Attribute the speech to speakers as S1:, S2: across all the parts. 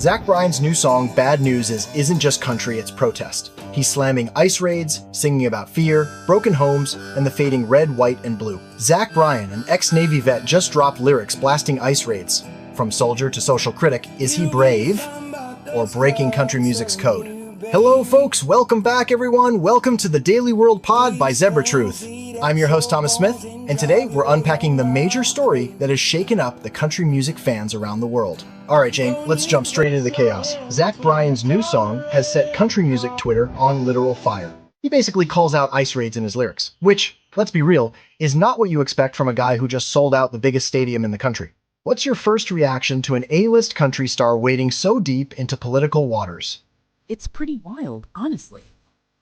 S1: Zach Bryan's new song, Bad News, isn't just country, it's protest. He's slamming ICE raids, singing about fear, broken homes, and the fading red, white, and blue. Zach Bryan, an ex-Navy vet, just dropped lyrics blasting ICE raids. From soldier to social critic, is he brave or breaking country music's code? Hello folks, welcome back everyone. Welcome to the Daily World Pod by Zebra Truth. I'm your host Thomas Smith, and today we're unpacking the major story that has shaken up the country music fans around the world. Alright Jane, let's jump straight into the chaos. Zach Bryan's new song has set country music Twitter on literal fire. He basically calls out ICE raids in his lyrics, which, let's be real, is not what you expect from a guy who just sold out the biggest stadium in the country. What's your first reaction to an A-list country star wading so deep into political waters?
S2: It's pretty wild, honestly.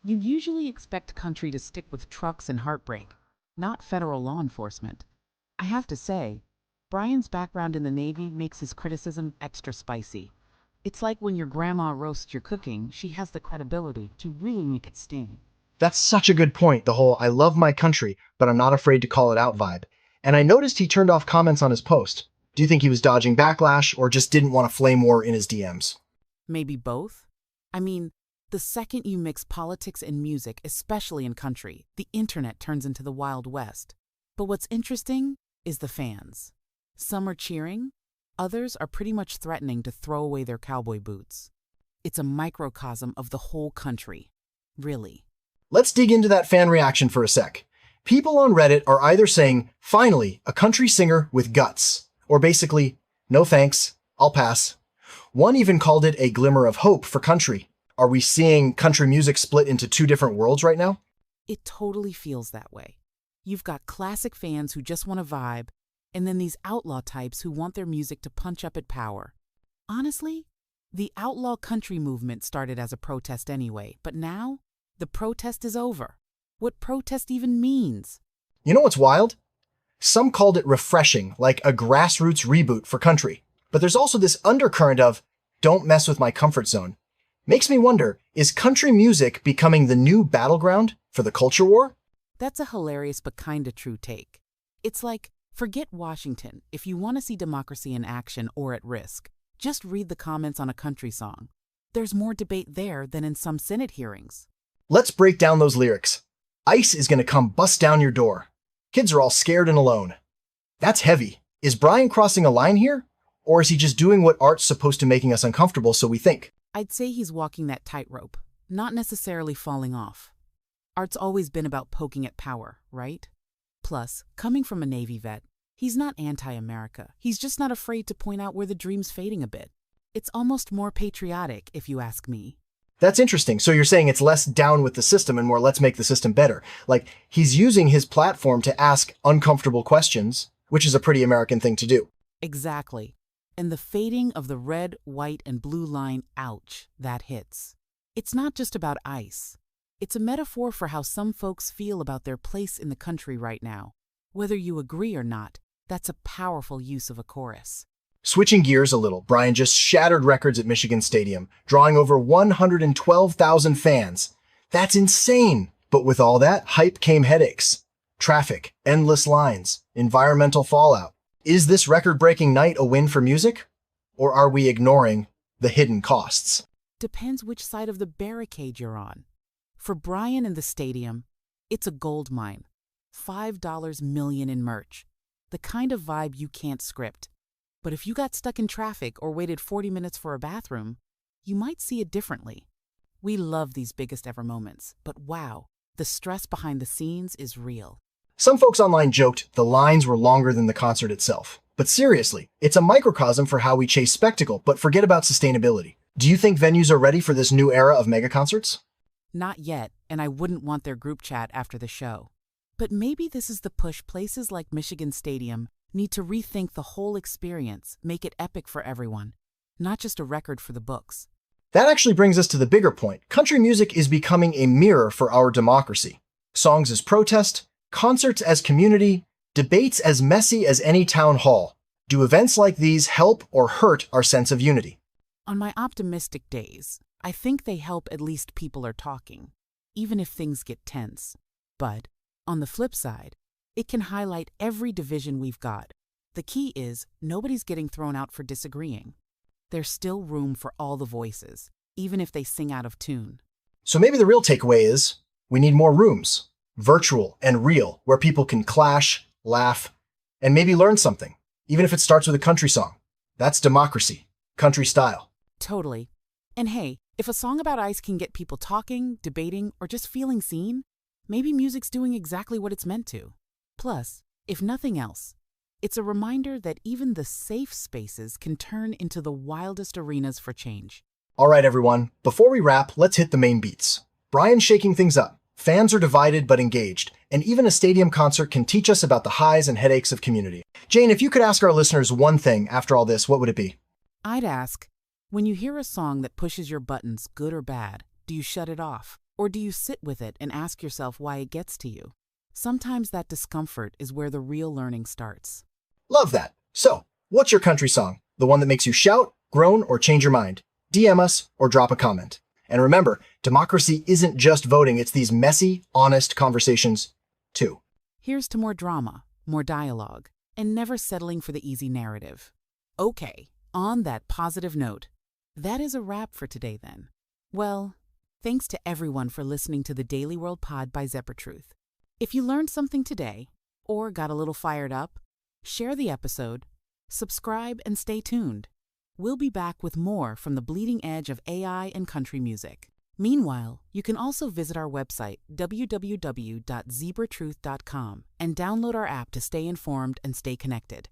S2: You usually expect country to stick with trucks and heartbreak, not federal law enforcement. I have to say, Bryan's background in the Navy makes his criticism extra spicy. It's like when your grandma roasts your cooking, she has the credibility to really make it sting.
S1: That's such a good point, the whole I love my country, but I'm not afraid to call it out vibe. And I noticed he turned off comments on his post. Do you think he was dodging backlash or just didn't want a flame war in his DMs?
S2: Maybe both? I mean, the second you mix politics and music, especially in country, the internet turns into the Wild West. But what's interesting is the fans. Some are cheering, others are pretty much threatening to throw away their cowboy boots. It's a microcosm of the whole country. Really.
S1: Let's dig into that fan reaction for a sec. People on Reddit are either saying, finally, a country singer with guts, or basically, no thanks, I'll pass. One even called it a glimmer of hope for country. Are we seeing country music split into two different worlds right now?
S2: It totally feels that way. You've got classic fans who just want to vibe, and then these outlaw types who want their music to punch up at power. Honestly, the outlaw country movement started as a protest anyway, but now the protest is over. What protest even means?
S1: You know what's wild? Some called it refreshing, like a grassroots reboot for country. But there's also this undercurrent of, don't mess with my comfort zone. Makes me wonder, is country music becoming the new battleground for the culture war?
S2: That's a hilarious but kinda true take. It's like, forget Washington if you want to see democracy in action or at risk. Just read the comments on a country song. There's more debate there than in some Senate hearings.
S1: Let's break down those lyrics. ICE is gonna come bust down your door. Kids are all scared and alone. That's heavy. Is Bryan crossing a line here? Or is he just doing what art's supposed to making us uncomfortable, so we think?
S2: I'd say he's walking that tightrope, not necessarily falling off. Art's always been about poking at power, right? Plus, coming from a Navy vet, he's not anti-America. He's just not afraid to point out where the dream's fading a bit. It's almost more patriotic, if you ask me.
S1: That's interesting. So you're saying it's less down with the system and more let's make the system better. Like, he's using his platform to ask uncomfortable questions, which is a pretty American thing to do.
S2: Exactly. And the fading of the red, white, and blue line, ouch, that hits. It's not just about ICE. It's a metaphor for how some folks feel about their place in the country right now. Whether you agree or not, that's a powerful use of a chorus.
S1: Switching gears a little, Bryan just shattered records at Michigan Stadium, drawing over 112,000 fans. That's insane! But with all that, hype came headaches. Traffic, endless lines, environmental fallout. Is this record-breaking night a win for music? Or are we ignoring the hidden costs?
S2: Depends which side of the barricade you're on. For Bryan and the stadium, it's a gold mine. $5 million in merch. The kind of vibe you can't script. But if you got stuck in traffic or waited 40 minutes for a bathroom, you might see it differently. We love these biggest ever moments, but wow, the stress behind the scenes is real.
S1: Some folks online joked the lines were longer than the concert itself. But seriously, it's a microcosm for how we chase spectacle, but forget about sustainability. Do you think venues are ready for this new era of mega concerts?
S2: Not yet, and I wouldn't want their group chat after the show. But maybe this is the push places like Michigan Stadium need to rethink the whole experience, make it epic for everyone, not just a record for the books.
S1: That actually brings us to the bigger point. Country music is becoming a mirror for our democracy. Songs as protest, concerts as community, debates as messy as any town hall. Do events like these help or hurt our sense of unity?
S2: On my optimistic days, I think they help at least people are talking, even if things get tense. But, on the flip side, it can highlight every division we've got. The key is, nobody's getting thrown out for disagreeing. there's still room for all the voices, even if they sing out of tune.
S1: So maybe the real takeaway is we need more rooms, virtual and real, where people can clash, laugh, and maybe learn something, even if it starts with a country song. That's democracy, country style.
S2: Totally. And hey, if a song about ice can get people talking, debating, or just feeling seen, maybe music's doing exactly what it's meant to. Plus, if nothing else, it's a reminder that even the safe spaces can turn into the wildest arenas for change.
S1: All right, everyone, before we wrap, let's hit the main beats. Bryan's shaking things up. Fans are divided but engaged, and even a stadium concert can teach us about the highs and headaches of community. Jane, if you could ask our listeners one thing after all this, what would it be?
S2: I'd ask, when you hear a song that pushes your buttons, good or bad, do you shut it off? Or do you sit with it and ask yourself why it gets to you? Sometimes that discomfort is where the real learning starts.
S1: Love that. So, what's your country song? The one that makes you shout, groan, or change your mind? DM us or drop a comment. And remember, democracy isn't just voting, it's these messy, honest conversations, too.
S2: Here's to more drama, more dialogue, and never settling for the easy narrative. Okay, on that positive note, that is a wrap for today then. Well, thanks to everyone for listening to the Daily World Pod by ZephyrTruth. If you learned something today, or got a little fired up, share the episode, subscribe, and stay tuned. We'll be back with more from the bleeding edge of AI and country music. Meanwhile, you can also visit our website, www.zebratruth.com, and download our app to stay informed and stay connected.